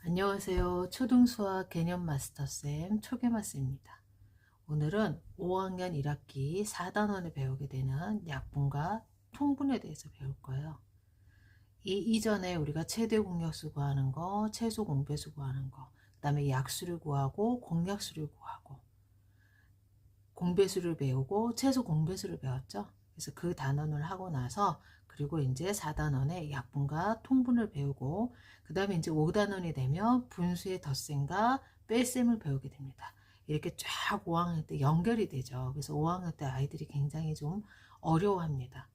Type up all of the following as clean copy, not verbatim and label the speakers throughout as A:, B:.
A: 안녕하세요. 초등수학 개념 마스터쌤 초계마스입니다. 오늘은 5학년 1학기 4단원에 배우게 되는 약분과 통분에 대해서 배울 거예요. 이 이전에 우리가 최대 공약수 구하는 거, 최소 공배수 구하는 거, 그 다음에 약수를 구하고 공약수를 구하고 공배수를 배우고 최소 공배수를 배웠죠. 그래서 그 단원을 하고 나서 그리고 이제 4단원의 약분과 통분을 배우고 그 다음에 이제 5단원이 되면 분수의 덧셈과 뺄셈을 배우게 됩니다. 이렇게 쫙 5학년 때 연결이 되죠. 그래서 5학년 때 아이들이 굉장히 좀 어려워합니다.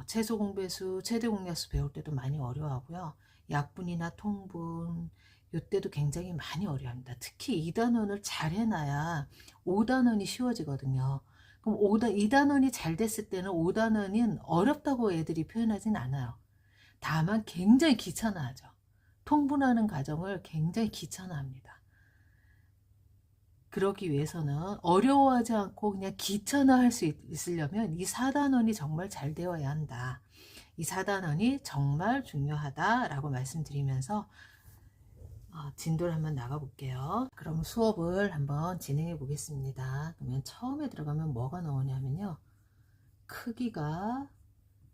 A: 최소 공배수, 최대 공약수 배울 때도 많이 어려워하고요. 약분이나 통분 이때도 굉장히 많이 어려워합니다. 특히 2단원을 잘 해놔야 5단원이 쉬워지거든요. 그럼 2단원이 잘 됐을 때는 5단원은 어렵다고 애들이 표현하진 않아요. 다만 굉장히 귀찮아하죠. 통분하는 과정을 굉장히 귀찮아합니다. 그러기 위해서는 어려워하지 않고 그냥 귀찮아할 수 있으려면 이 4단원이 정말 잘 되어야 한다. 이 4단원이 정말 중요하다라고 말씀드리면서 진도를 한번 나가 볼게요. 그럼 수업을 한번 진행해 보겠습니다. 그러면 처음에 들어가면 뭐가 나오냐면요. 크기가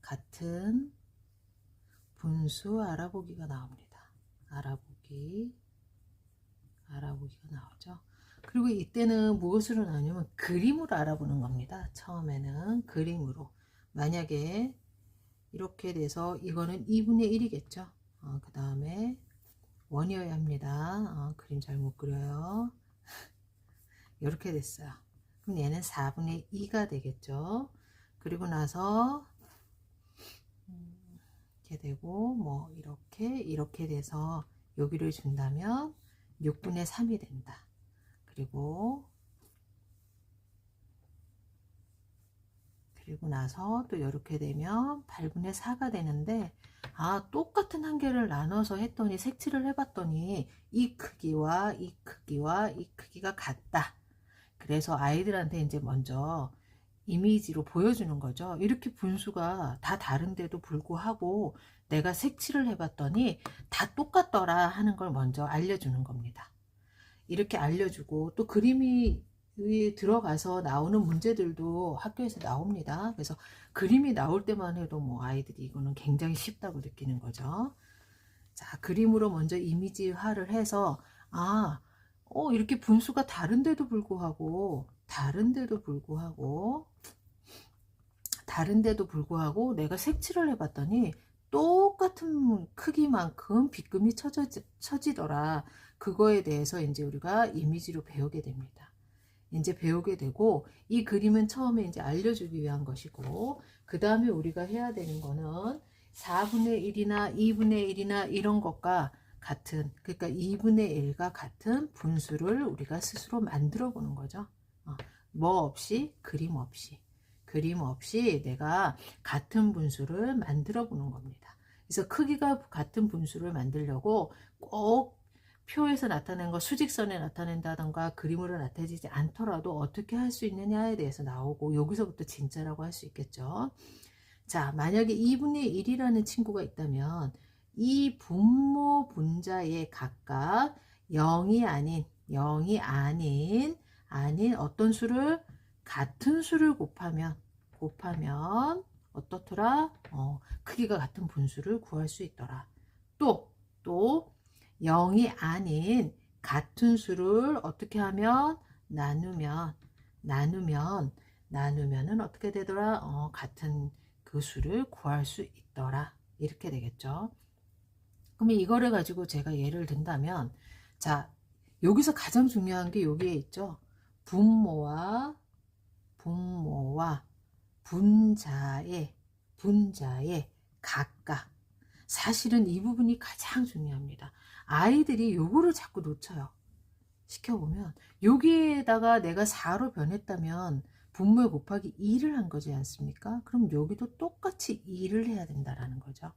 A: 같은 분수 알아보기가 나옵니다. 알아보기가 나오죠. 그리고 이때는 무엇으로 나오냐면 그림으로 알아보는 겁니다. 처음에는 그림으로. 만약에 이렇게 돼서 이거는 2분의 1이겠죠. 그 다음에 원이어야 합니다. 그림 잘못 그려요. 이렇게 됐어요. 그럼 얘는 4분의 2가 되겠죠. 그리고 나서 이렇게 되고 뭐 이렇게 돼서 여기를 준다면 6분의 3이 된다. 그리고 나서 또 이렇게 되면 8분의 4가 되는데 똑같은 한 개를 나눠서 했더니 색칠을 해봤더니 이 크기와 이 크기와 이 크기가 같다. 그래서 아이들한테 이제 먼저 이미지로 보여주는 거죠. 이렇게 분수가 다 다른데도 불구하고 내가 색칠을 해봤더니 다 똑같더라 하는 걸 먼저 알려주는 겁니다. 이렇게 알려주고 또 그림이 들어가서 나오는 문제들도 학교에서 나옵니다. 그래서 그림이 나올 때만 해도 뭐 아이들이 이거는 굉장히 쉽다고 느끼는 거죠. 자, 그림으로 먼저 이미지화를 해서 이렇게 분수가 다른데도 불구하고 내가 색칠을 해봤더니 똑같은 크기만큼 빗금이 쳐지더라. 그거에 대해서 이제 우리가 이미지로 배우게 됩니다. 이제 배우게 되고 이 그림은 처음에 이제 알려주기 위한 것이고 그 다음에 우리가 해야 되는 거는 4분의 1이나 2분의 1이나 이런 것과 같은 그러니까 2분의 1과 같은 분수를 우리가 스스로 만들어 보는 거죠. 뭐 없이 그림 없이 내가 같은 분수를 만들어 보는 겁니다. 그래서 크기가 같은 분수를 만들려고 꼭 표에서 나타낸 거 수직선에 나타낸다던가 그림으로 나타내지 않더라도 어떻게 할 수 있느냐에 대해서 나오고 여기서부터 진짜라고 할 수 있겠죠. 자, 만약에 2분의 1이라는 친구가 있다면 이 분모 분자에 각각 0이 아닌 어떤 수를 같은 수를 곱하면 어떻더라? 크기가 같은 분수를 구할 수 있더라. 또 0이 아닌 같은 수를 어떻게 하면 나누면은 어떻게 되더라? 같은 그 수를 구할 수 있더라. 이렇게 되겠죠. 그러면 이거를 가지고 제가 예를 든다면 자, 여기서 가장 중요한 게 여기에 있죠. 분모와 분자의 각각. 사실은 이 부분이 가장 중요합니다. 아이들이 요거를 자꾸 놓쳐요. 시켜보면 여기에다가 내가 4로 변했다면 분모에 곱하기 2를 한 거지 않습니까? 그럼 여기도 똑같이 2를 해야 된다라는 거죠.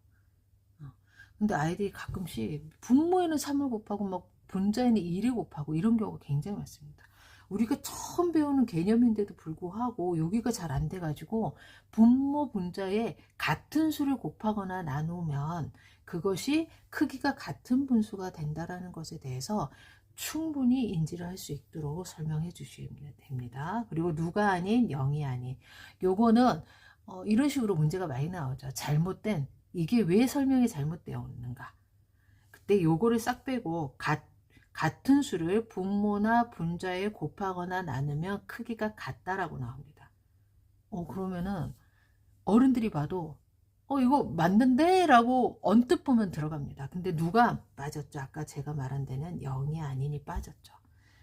A: 근데 아이들이 가끔씩 분모에는 3을 곱하고 막 분자에는 2를 곱하고 이런 경우가 굉장히 많습니다. 우리가 처음 배우는 개념인데도 불구하고 여기가 잘 안 돼가지고 분모 분자에 같은 수를 곱하거나 나누면 그것이 크기가 같은 분수가 된다라는 것에 대해서 충분히 인지를 할 수 있도록 설명해 주시면 됩니다. 그리고 누가 아닌 0이 아닌 요거는 이런 식으로 문제가 많이 나오죠. 잘못된 이게 왜 설명이 잘못되었는가. 그때 요거를 싹 빼고 같은 수를 분모나 분자에 곱하거나 나누면 크기가 같다라고 나옵니다. 그러면은 어른들이 봐도 이거 맞는데? 라고 언뜻 보면 들어갑니다. 근데 누가 빠졌죠? 아까 제가 말한 데는 0이 아니니 빠졌죠.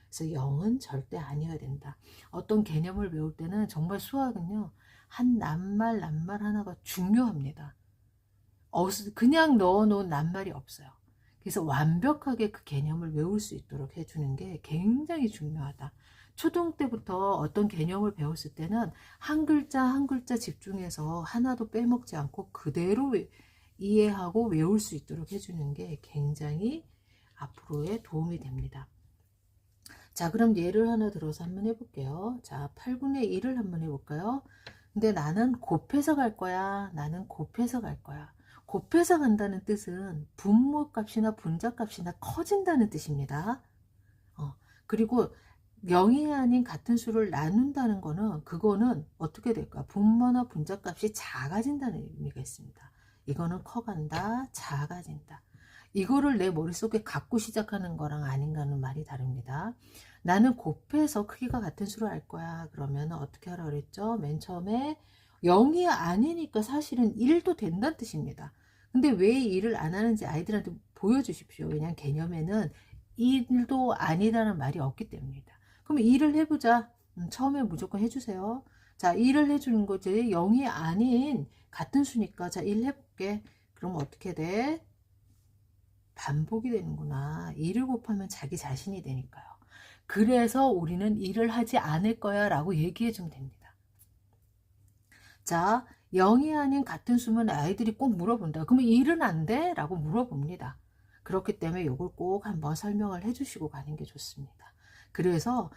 A: 그래서 0은 절대 아니어야 된다. 어떤 개념을 배울 때는 정말 수학은요. 한 낱말 하나가 중요합니다. 그냥 넣어놓은 낱말이 없어요. 그래서 완벽하게 그 개념을 외울 수 있도록 해주는 게 굉장히 중요하다. 초등 때부터 어떤 개념을 배웠을 때는 한 글자 한 글자 집중해서 하나도 빼먹지 않고 그대로 이해하고 외울 수 있도록 해주는 게 굉장히 앞으로의 도움이 됩니다. 자, 그럼 예를 하나 들어서 한번 해볼게요. 자, 8분의 1을 한번 해볼까요? 근데 나는 곱해서 갈 거야. 나는 곱해서 갈 거야. 곱해서 간다는 뜻은 분모 값이나 분자 값이나 커진다는 뜻입니다. 그리고 0이 아닌 같은 수를 나눈다는 거는 그거는 어떻게 될까? 분모나 분자 값이 작아진다는 의미가 있습니다. 이거는 커간다, 작아진다. 이거를 내 머릿속에 갖고 시작하는 거랑 아닌가는 말이 다릅니다. 나는 곱해서 크기가 같은 수를 알 거야. 그러면 어떻게 하라 그랬죠? 맨 처음에 0이 아니니까 사실은 1도 된다는 뜻입니다. 근데 왜 1을 안 하는지 아이들한테 보여주십시오. 왜냐하면 개념에는 1도 아니다는 말이 없기 때문입니다. 그럼 1을 해보자. 처음에 무조건 해주세요. 자, 1을 해주는 거지. 0이 아닌 같은 수니까 자, 1 해볼게. 그럼 어떻게 돼? 반복이 되는구나. 1을 곱하면 자기 자신이 되니까요. 그래서 우리는 1을 하지 않을 거야 라고 얘기해 주면 됩니다. 자, 0이 아닌 같은 수면 아이들이 꼭 물어본다. 그러면 1은 안 돼? 라고 물어봅니다. 그렇기 때문에 이걸 꼭 한번 설명을 해주시고 가는 게 좋습니다. 그래서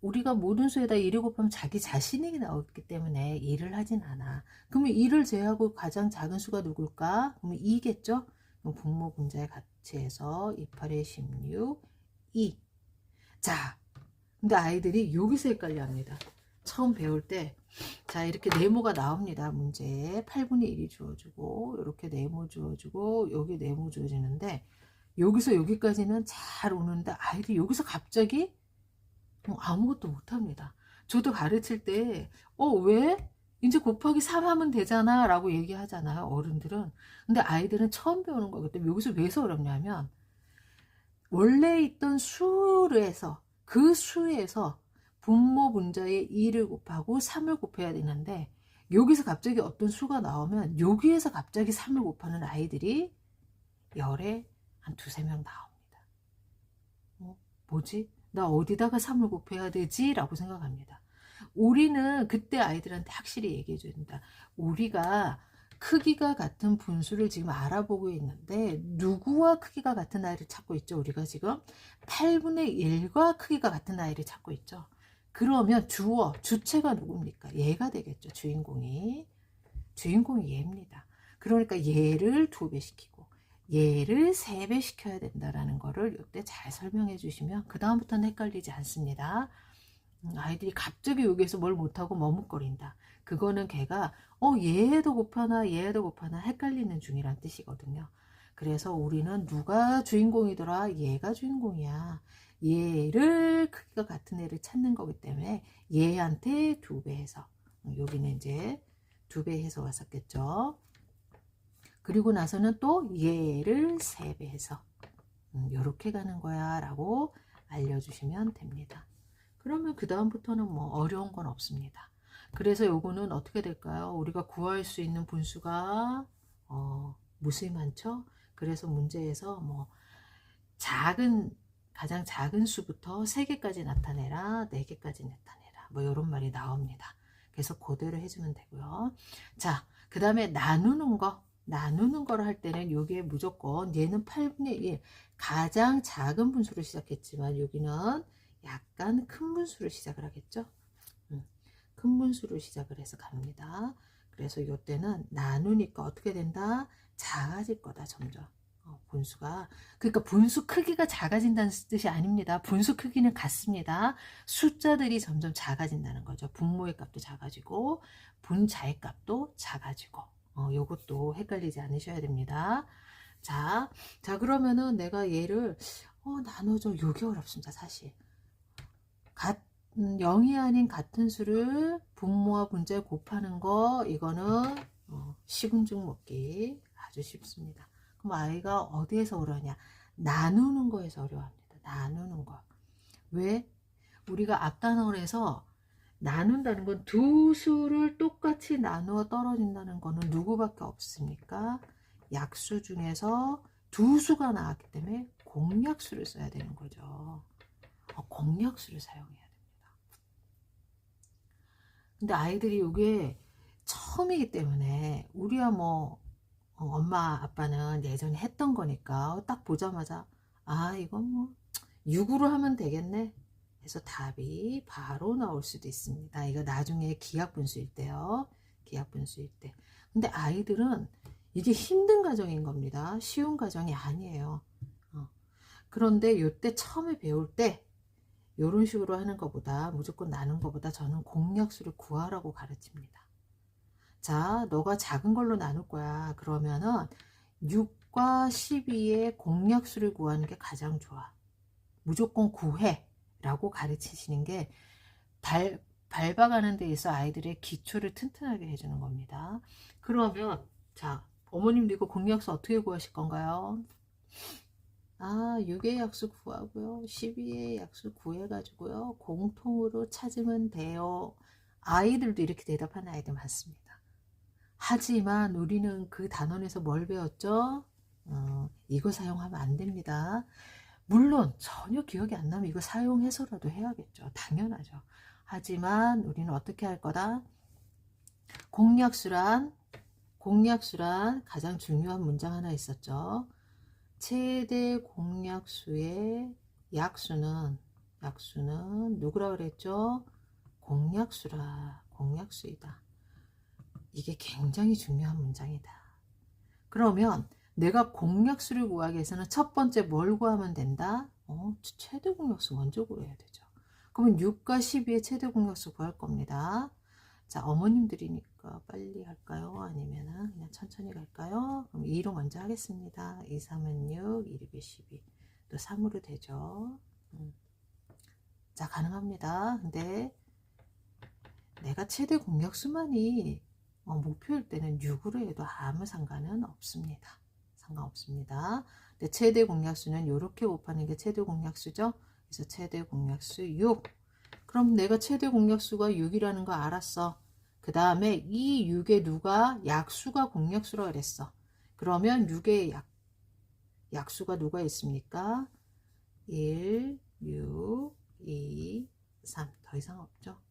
A: 우리가 모든 수에다 1을 곱하면 자기 자신이 나오기 때문에 1을 하진 않아. 그러면 1을 제외하고 가장 작은 수가 누굴까? 그러면 2겠죠? 그럼 분모 분자의 가치에서 2, 8에 16, 2. 자, 근데 아이들이 여기서 헷갈려 합니다. 처음 배울 때, 자, 이렇게 네모가 나옵니다. 문제에 8분의 1이 주어지고, 이렇게 네모 주어지고, 여기 네모 주어지는데, 여기서 여기까지는 잘 오는데, 아이들이 여기서 갑자기 아무것도 못합니다. 저도 가르칠 때, 왜? 이제 곱하기 3 하면 되잖아 라고 얘기하잖아요, 어른들은. 근데 아이들은 처음 배우는 거기 때문에 여기서 왜 어렵냐면, 원래 있던 수에서 그 수에서 분모 분자에 2를 곱하고 3을 곱해야 되는데 여기서 갑자기 어떤 수가 나오면 여기에서 갑자기 3을 곱하는 아이들이 열에 한 두세 명 나옵니다. 뭐지? 나 어디다가 3을 곱해야 되지? 라고 생각합니다. 우리는 그때 아이들한테 확실히 얘기해 줘야 된다. 우리가 크기가 같은 분수를 지금 알아보고 있는데 누구와 크기가 같은 아이를 찾고 있죠? 우리가 지금 8분의 1과 크기가 같은 아이를 찾고 있죠. 그러면 주체가 누굽니까? 얘가 되겠죠. 주인공이 얘입니다. 그러니까 얘를 2배 시키고 얘를 3배 시켜야 된다라는 거를 이때 잘 설명해 주시면 그 다음부터는 헷갈리지 않습니다. 아이들이 갑자기 여기에서 뭘 못하고 머뭇거린다. 그거는 걔가 얘도 곱하나 얘도 곱하나 헷갈리는 중이란 뜻이거든요. 그래서 우리는 누가 주인공이더라? 얘가 주인공이야. 얘를 크기가 같은 애를 찾는 거기 때문에 얘한테 2배 해서 여기는 이제 2배 해서 왔었겠죠. 그리고 나서는 또 얘를 3배 해서 이렇게 가는 거야 라고 알려주시면 됩니다. 그러면 그 다음부터는 뭐 어려운 건 없습니다. 그래서 요거는 어떻게 될까요? 우리가 구할 수 있는 분수가 무수히 많죠. 그래서 문제에서 뭐 가장 작은 수부터 3개까지 나타내라, 4개까지 나타내라, 뭐 이런 말이 나옵니다. 그래서 그대로 해주면 되고요. 자, 그 다음에 나누는 거를 할 때는 여기에 무조건 얘는 8분의 1 가장 작은 분수로 시작했지만 여기는 약간 큰 분수로 시작을 하겠죠. 큰 분수로 시작을 해서 갑니다. 그래서 이때는 나누니까 어떻게 된다? 작아질 거다 점점. 분수가, 그러니까 분수 크기가 작아진다는 뜻이 아닙니다. 분수 크기는 같습니다. 숫자들이 점점 작아진다는 거죠. 분모의 값도 작아지고 분자의 값도 작아지고, 요것도 헷갈리지 않으셔야 됩니다. 자 그러면은 내가 얘를 나눠줘. 요게 어렵습니다 사실. 0이 아닌 같은 수를 분모와 분자에 곱하는 거, 이거는 식은죽 먹기 아주 쉽습니다. 그럼 아이가 어디에서 어려우냐? 나누는 거에서 어려워합니다. 나누는 거. 왜? 우리가 앞단원에서 나눈다는 건 두 수를 똑같이 나누어 떨어진다는 거는 누구밖에 없습니까? 약수 중에서 두 수가 나왔기 때문에 공약수를 써야 되는 거죠. 공약수를 사용해야 됩니다. 근데 아이들이 이게 처음이기 때문에, 우리야 뭐 엄마 아빠는 예전에 했던 거니까 딱 보자마자 이건 뭐 6으로 하면 되겠네 해서 답이 바로 나올 수도 있습니다. 이거 나중에 기하분수일 때요. 기하분수일 때. 근데 아이들은 이게 힘든 과정인 겁니다. 쉬운 과정이 아니에요. 그런데 요때 처음에 배울 때 이런 식으로 하는 것보다, 무조건 나눈 것보다 저는 공약수를 구하라고 가르칩니다. 자, 너가 작은 걸로 나눌 거야. 그러면은 6과 12의 공약수를 구하는 게 가장 좋아. 무조건 구해 라고 가르치시는 게 밟아가는 데 있어 아이들의 기초를 튼튼하게 해주는 겁니다. 그러면 자, 어머님도 이거 공약수 어떻게 구하실 건가요? 6의 약수 구하고요. 12의 약수 구해가지고요. 공통으로 찾으면 돼요. 아이들도 이렇게 대답하는 아이들 많습니다. 하지만 우리는 그 단원에서 뭘 배웠죠? 이거 사용하면 안 됩니다. 물론 전혀 기억이 안 나면 이거 사용해서라도 해야겠죠. 당연하죠. 하지만 우리는 어떻게 할 거다? 공약수란 가장 중요한 문장 하나 있었죠. 최대 공약수의 약수는 누구라 그랬죠? 공약수이다. 이게 굉장히 중요한 문장이다. 그러면 내가 공약수를 구하기 위해서는 첫 번째 뭘 구하면 된다? 최대 공약수 먼저 구해야 되죠. 그러면 6과 12의 최대 공약수 구할 겁니다. 자, 어머님들이니까 빨리 할까요? 아니면 그냥 천천히 갈까요? 그럼 2로 먼저 하겠습니다. 2, 3은 6, 2, 6이 12. 또 3으로 되죠. 자, 가능합니다. 근데 내가 최대 공약수만이 목표일 때는 6으로 해도 아무 상관은 없습니다. 상관없습니다. 근데 최대 공약수는 이렇게 곱하는 게 최대 공약수죠. 그래서 최대 공약수 6. 그럼 내가 최대 공약수가 6이라는 거 알았어. 그 다음에 이 6에 누가 약수가 공약수라 그랬어. 그러면 6의 약수가 누가 있습니까? 1, 6, 2, 3. 더 이상 없죠.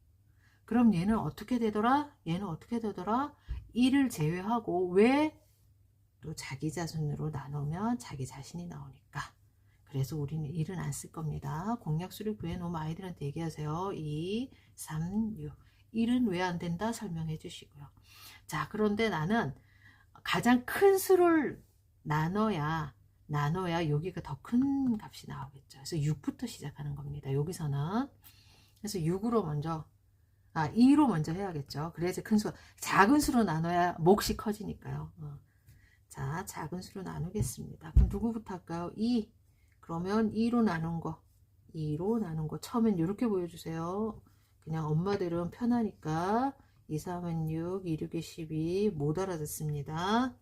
A: 그럼 얘는 어떻게 되더라? 1을 제외하고, 왜? 또 자기 자손으로 나누면 자기 자신이 나오니까. 그래서 우리는 1은 안 쓸 겁니다. 공약수를 구해놓으면 아이들한테 얘기하세요. 2, 3, 6. 1은 왜 안 된다? 설명해 주시고요. 자, 그런데 나는 가장 큰 수를 나눠야 여기가 더 큰 값이 나오겠죠. 그래서 6부터 시작하는 겁니다. 여기서는. 그래서 6으로 먼저 2로 먼저 해야겠죠. 그래야지 큰 수, 작은 수로 나눠야 몫이 커지니까요. 자, 작은 수로 나누겠습니다. 그럼 누구부터 할까요? 2. 그러면 2로 나눈 거 처음엔 이렇게 보여주세요. 그냥 엄마들은 편하니까 2, 3은 6, 2, 6이 12 못 알아듣습니다.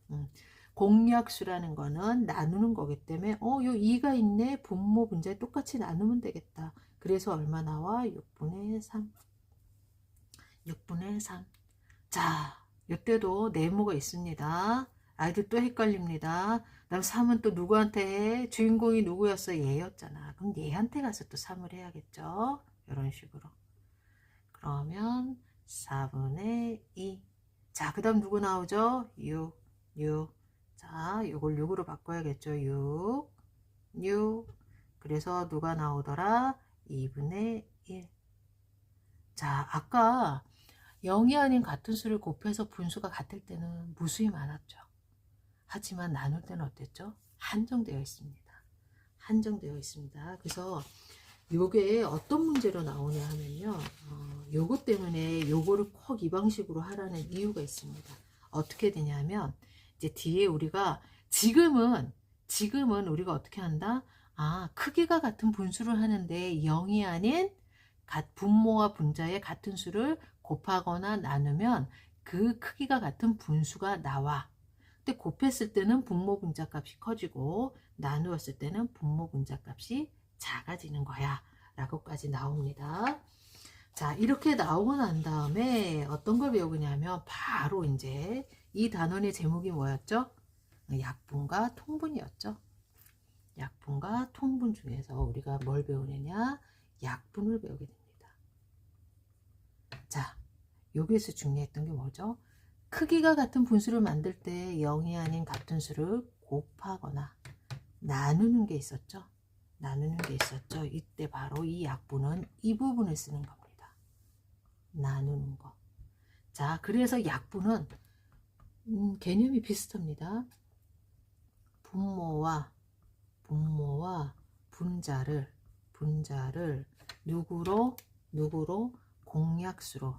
A: 공약수라는 거는 나누는 거기 때문에 요 2가 있네. 분모 분자에 똑같이 나누면 되겠다. 그래서 얼마 나와? 6분의 3. 6분의 3. 자, 이때도 네모가 있습니다. 아이들 또 헷갈립니다. 그다음 3은 또 누구한테 해? 주인공이 누구였어? 얘였잖아. 그럼 얘한테 가서 또 3을 해야겠죠. 이런 식으로. 그러면 4분의 2. 자, 그 다음 누구 나오죠? 6. 자, 이걸 6으로 바꿔야겠죠. 6. 그래서 누가 나오더라? 2분의 1. 자, 아까 0이 아닌 같은 수를 곱해서 분수가 같을 때는 무수히 많았죠. 하지만 나눌 때는 어땠죠? 한정되어 있습니다. 한정되어 있습니다. 그래서 요게 어떤 문제로 나오냐 하면요. 요것 때문에 요거를 꼭 이 방식으로 하라는 이유가 있습니다. 어떻게 되냐면 이제 뒤에 우리가 지금은 우리가 어떻게 한다? 크기가 같은 분수를 하는데 0이 아닌 분모와 분자의 같은 수를 곱하거나 나누면 그 크기가 같은 분수가 나와. 근데 곱했을 때는 분모 분자 값이 커지고 나누었을 때는 분모 분자 값이 작아지는 거야 라고까지 나옵니다. 자, 이렇게 나오고 난 다음에 어떤 걸 배우냐면 바로 이제 이 단원의 제목이 뭐였죠? 약분과 통분이었죠. 약분과 통분 중에서 우리가 뭘 배우느냐? 약분을 배우게 됩니다. 자, 여기에서 중요했던 게 뭐죠? 크기가 같은 분수를 만들 때 0이 아닌 같은 수를 곱하거나 나누는 게 있었죠. 나누는 게 있었죠. 이때 바로 이 약분은 이 부분을 쓰는 겁니다. 나누는 거. 자, 그래서 약분은 개념이 비슷합니다. 분모와 분자를 누구로 공약수로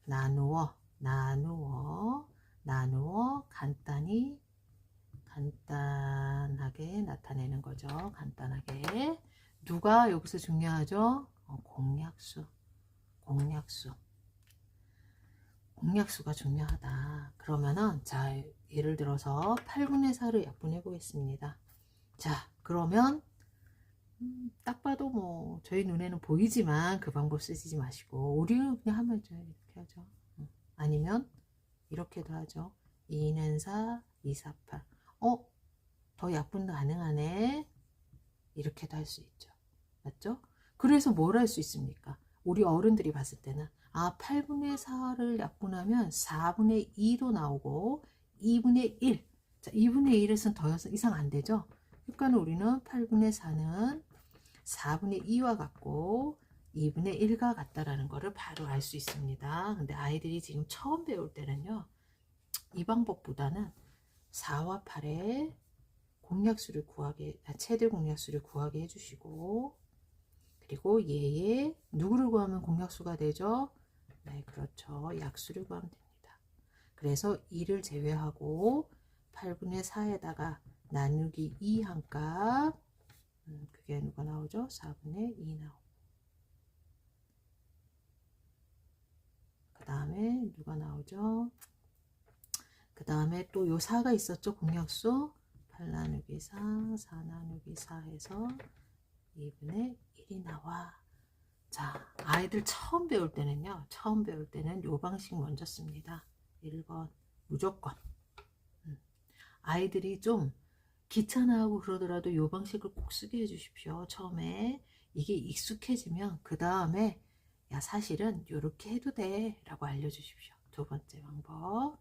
A: 나누어 간단하게 나타내는 거죠. 간단하게. 누가 여기서 중요하죠? 공약수가 중요하다. 그러면은 자, 예를 들어서 8분의 4를 약분해 보겠습니다. 자, 그러면 딱 봐도 뭐 저희 눈에는 보이지만 그 방법 쓰지 마시고 우리는 그냥 하면 이렇게 하죠. 아니면 이렇게도 하죠. 2는 4, 2, 4, 8. 더 약분도 가능하네. 이렇게도 할 수 있죠. 맞죠? 그래서 뭘 할 수 있습니까? 우리 어른들이 봤을 때는 8분의 4를 약분하면 4분의 2도 나오고 2분의 1. 자, 2분의 1에서는 더 이상 안 되죠? 그러니까 우리는 8분의 4는 4분의 2와 같고 2분의 1과 같다라는 것을 바로 알 수 있습니다. 근데 아이들이 지금 처음 배울 때는요. 이 방법보다는 4와 8의 최대 공약수를 구하게 해주시고 그리고 얘의 누구를 구하면 공약수가 되죠? 네, 그렇죠. 약수를 구하면 됩니다. 그래서 2를 제외하고 8분의 4에다가 나누기 2 한 값 그게 누가 나오죠? 4분의 2 나오고 그 다음에 누가 나오죠? 그 다음에 또 요 4가 있었죠? 공약수 8 나누기 4, 4 나누기 4 해서 2분의 1이 나와. 자, 아이들 처음 배울 때는 요 방식 먼저 씁니다. 1번 무조건. 아이들이 좀 귀찮아하고 그러더라도 요 방식을 꼭 쓰게 해주십시오. 처음에 이게 익숙해지면 그 다음에 야 사실은 요렇게 해도 돼 라고 알려주십시오. 두 번째 방법.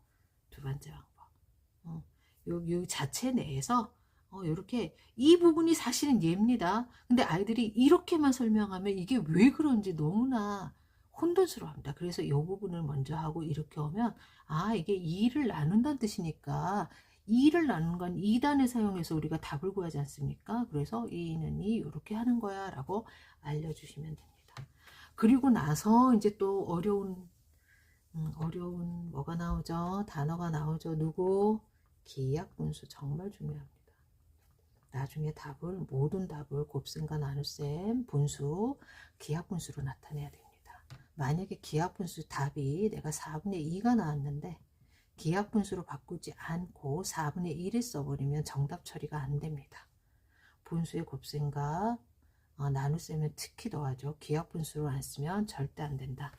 A: 요 자체 내에서 요렇게 이 부분이 사실은 얘입니다. 근데 아이들이 이렇게만 설명하면 이게 왜 그런지 너무나 혼돈스러워합니다. 그래서 이 부분을 먼저 하고 이렇게 오면 이게 2를 나눈다는 뜻이니까 2를 나누는 건 2단을 사용해서 우리가 답을 구하지 않습니까? 그래서 2는 2 이렇게 하는 거야 라고 알려주시면 됩니다. 그리고 나서 이제 또 어려운 뭐가 나오죠? 단어가 나오죠. 누구? 기약분수 정말 중요합니다. 나중에 모든 답을 곱셈과 나눗셈, 분수, 기하분수로 나타내야 됩니다. 만약에 기하분수 답이 내가 4분의 2가 나왔는데 기하분수로 바꾸지 않고 4분의 1을 써버리면 정답 처리가 안 됩니다. 분수의 곱셈과 나눗셈은 특히 더하죠. 기하분수로 안 쓰면 절대 안 된다.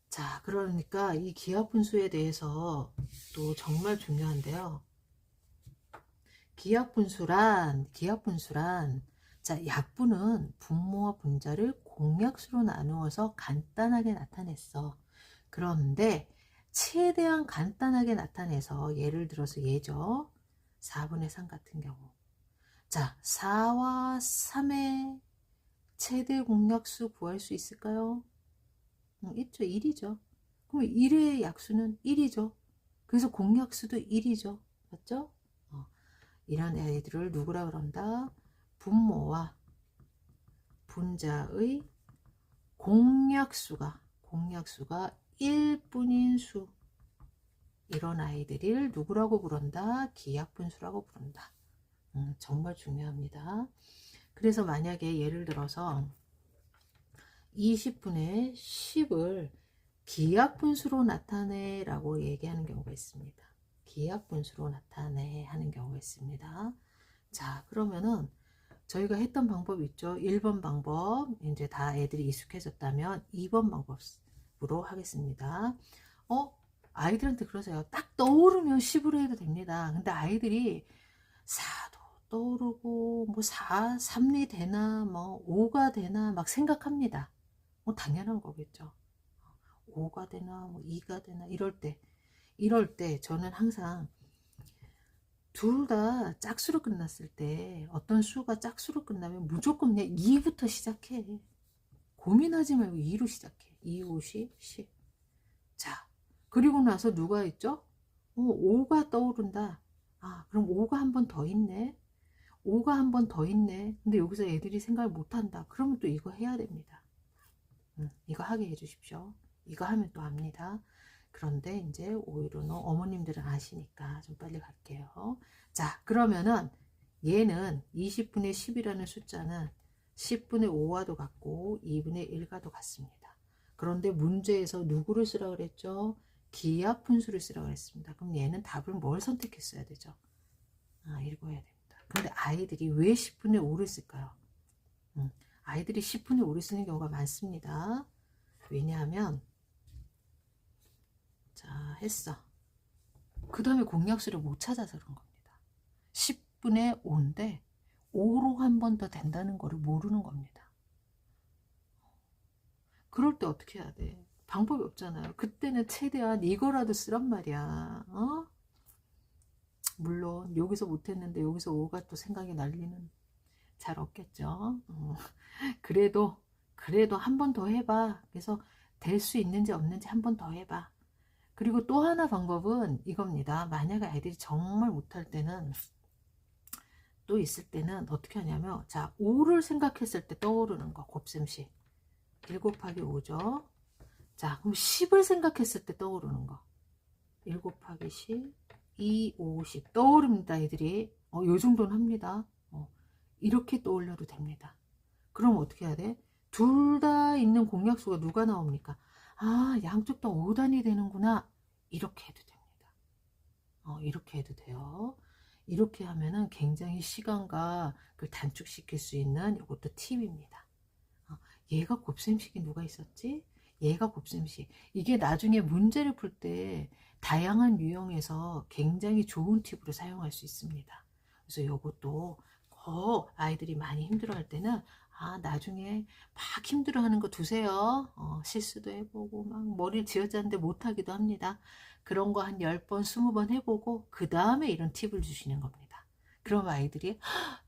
A: 자, 그러니까 이 기하분수에 대해서 또 정말 중요한데요. 기하분수란 자, 약분은 분모와 분자를 공약수로 나누어서 간단하게 나타냈어. 그런데 최대한 간단하게 나타내서 예를 들어서 얘죠. 4분의 3 같은 경우 자, 4와 3의 최대 공약수 구할 수 있을까요? 있죠. 1이죠. 그럼 1의 약수는 1이죠. 그래서 공약수도 1이죠. 맞죠? 이런 애들을 누구라 그런다? 분모와 분자의 공약수가 1뿐인 수, 이런 아이들을 누구라고 부른다? 기약분수라고 부른다. 정말 중요합니다. 그래서 만약에 예를 들어서 20분의 10을 기약분수로 나타내 라고 얘기하는 경우가 있습니다. 기약분수로 나타내 하는 경우가 있습니다. 자, 그러면은 저희가 했던 방법 있죠. 1번 방법 이제 다 애들이 익숙해졌다면 2번 방법으로 하겠습니다. 아이들한테 그러세요. 딱 떠오르면 10으로 해도 됩니다. 근데 아이들이 4도 떠오르고 뭐 3리 되나 뭐 5가 되나 막 생각합니다. 뭐 당연한 거겠죠. 5가 되나 뭐 2가 되나 이럴 때 저는 항상 둘 다 짝수로 끝났을 때, 어떤 수가 짝수로 끝나면 무조건 그냥 2부터 시작해. 고민하지 말고 2로 시작해. 2, 5, 10. 자, 그리고 나서 누가 있죠? 5가 떠오른다. 그럼 5가 한 번 더 있네. 5가 한 번 더 있네. 근데 여기서 애들이 생각을 못 한다. 그러면 또 이거 해야 됩니다. 이거 하게 해주십시오. 이거 하면 또 합니다. 그런데 이제 오히려 어머님들은 아시니까 좀 빨리 갈게요. 자, 그러면은 얘는 20분의 10이라는 숫자는 10분의 5와도 같고 2분의 1과도 같습니다. 그런데 문제에서 누구를 쓰라 그랬죠? 기하분수를 쓰라 그랬습니다. 그럼 얘는 답을 뭘 선택했어야 되죠? 읽어야 됩니다. 그런데 아이들이 왜 10분의 5를 쓸까요? 아이들이 10분의 5를 쓰는 경우가 많습니다. 왜냐하면 자, 했어. 그 다음에 공약수를 못 찾아서 그런 겁니다. 10분의 5인데 5로 한 번 더 된다는 거를 모르는 겁니다. 그럴 때 어떻게 해야 돼? 방법이 없잖아요. 그때는 최대한 이거라도 쓰란 말이야. 물론 여기서 못했는데 여기서 5가 또 생각이 날 리는 잘 없겠죠. 그래도 한 번 더 해봐. 그래서 될 수 있는지 없는지 한 번 더 해봐. 그리고 또 하나 방법은 이겁니다. 만약에 아이들이 정말 못할 때는, 또 있을 때는 어떻게 하냐면, 자, 5를 생각했을 때 떠오르는 거, 곱셈식. 1 곱하기 5죠. 자, 그럼 10을 생각했을 때 떠오르는 거. 1 곱하기 10, 2, 5, 10. 떠오릅니다, 애들이. 요 정도는 합니다. 이렇게 떠올려도 됩니다. 그럼 어떻게 해야 돼? 둘 다 있는 공약수가 누가 나옵니까? 양쪽 다 5단이 되는구나. 이렇게 해도 됩니다. 이렇게 해도 돼요. 이렇게 하면은 굉장히 시간과 그 단축시킬 수 있는 이것도 팁입니다. 얘가 곱셈식이 누가 있었지? 얘가 곱셈식. 이게 나중에 문제를 풀 때 다양한 유형에서 굉장히 좋은 팁으로 사용할 수 있습니다. 그래서 이것도 아이들이 많이 힘들어할 때는 나중에 막 힘들어하는 거 두세요. 실수도 해보고 막 머리를 쥐어짜는데 못하기도 합니다. 그런 거 한 10번, 20번 해보고 그 다음에 이런 팁을 주시는 겁니다. 그럼 아이들이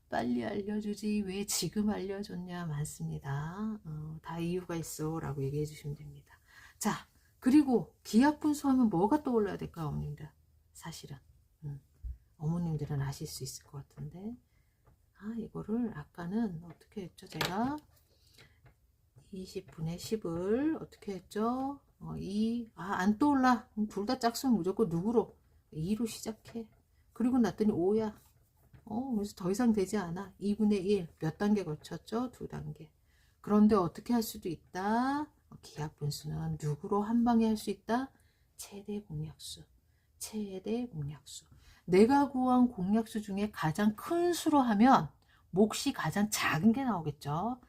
A: 빨리 알려주지 왜 지금 알려줬냐 많습니다. 다 이유가 있어 라고 얘기해 주시면 됩니다. 자, 그리고 기하분수 하면 뭐가 떠올라야 될까 어머님들? 사실은 어머님들은 아실 수 있을 것 같은데, 이거를 아까는 어떻게 했죠? 제가 20분의 10을 어떻게 했죠? 안 떠올라. 둘 다 짝수는 무조건 누구로? 2로 시작해. 그리고 났더니 5야. 그래서 더 이상 되지 않아. 2분의 1. 몇 단계 거쳤죠? 2단계. 그런데 어떻게 할 수도 있다? 기하분수는 누구로 한 방에 할 수 있다? 최대 공약수. 최대 공약수. 내가 구한 공약수 중에 가장 큰 수로 하면 몫이 가장 작은 게 나오겠죠.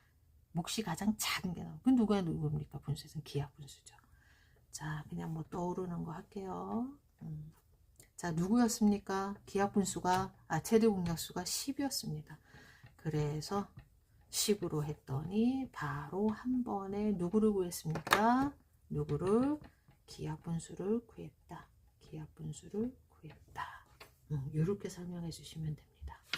A: 몫이 가장 작은 게 나오고, 누구입니까? 분수에서는 기하분수죠. 자, 그냥 뭐 떠오르는 거 할게요. 자, 누구였습니까? 기하분수가 최대 공약수가 10이었습니다. 그래서 10으로 했더니 바로 한 번에 누구를 구했습니까? 기하분수를 구했다. 기하분수를 구했다. 이렇게 설명해 주시면 됩니다.